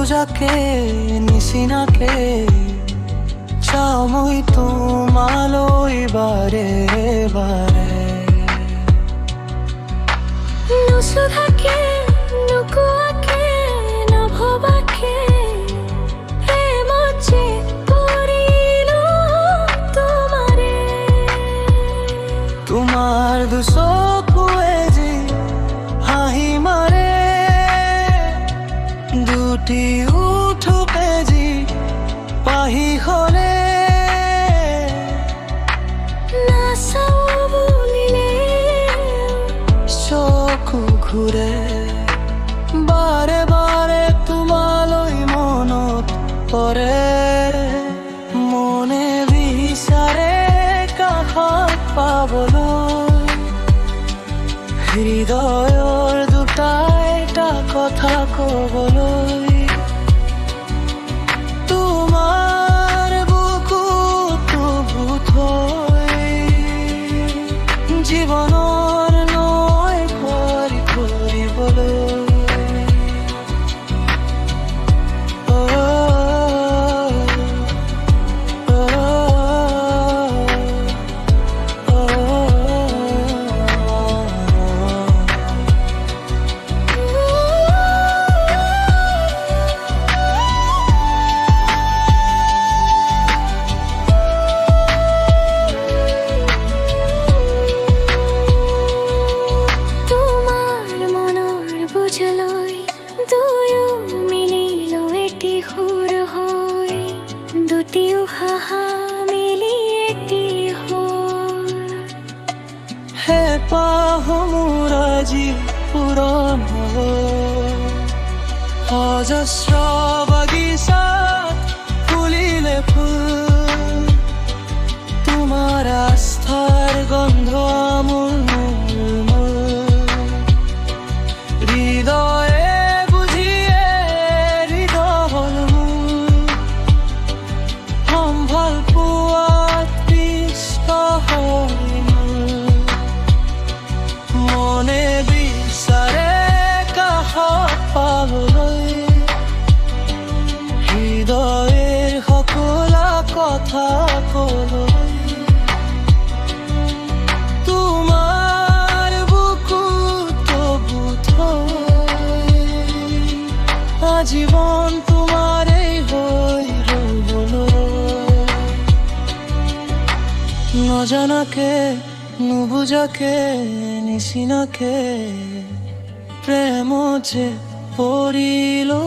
নুবুজাকে নিশিনাকে চাও মই তোমালৈ বাৰে বাৰে নুসুধাকে নুকুৱাকে নভবাকে প্ৰেমত পৰিলো তোমাৰে তোমাৰ দুচকুৱে যি হাঁহি মাৰে দুটি উঠোকে যি পাহি হলে নাচাও বুলিলে চকু ঘূৰে বাৰে বাৰে তোমালৈ মনত পৰে মনে বিচাৰে কাষত পাবলৈ হৃদয়ৰ দুটা এটা কথা ক'বলৈ তোমাৰ বুকুটো বুথৈ জীৱনৰ নৈ কৰি কৰিবলৈ দুয়ো মিলিলো এটি সুৰ হৈ দুটি উশাহ মিলি এটি সুৰ হেঁপাহ মোৰ আজি পূৰণ হ'ল অজস্ৰ বাগিচাত ফুলিলে ফুল তোমাৰ আস্থাৰ গন্ধ আমোল হৃদয়ে ভাল পোৱাত পিষ্ট হৈ মনে বিচাৰে কাষত পাবলৈ হৃদয়ৰ সকলো কথা ক'বলৈ তোমাৰ বুকুটো বুথৈ আজীৱন তোমাৰেই হৈ ৰ'বলৈ নজনাকে নুবুজাকে নিচিনাকে প্ৰেমত যে পৰিলো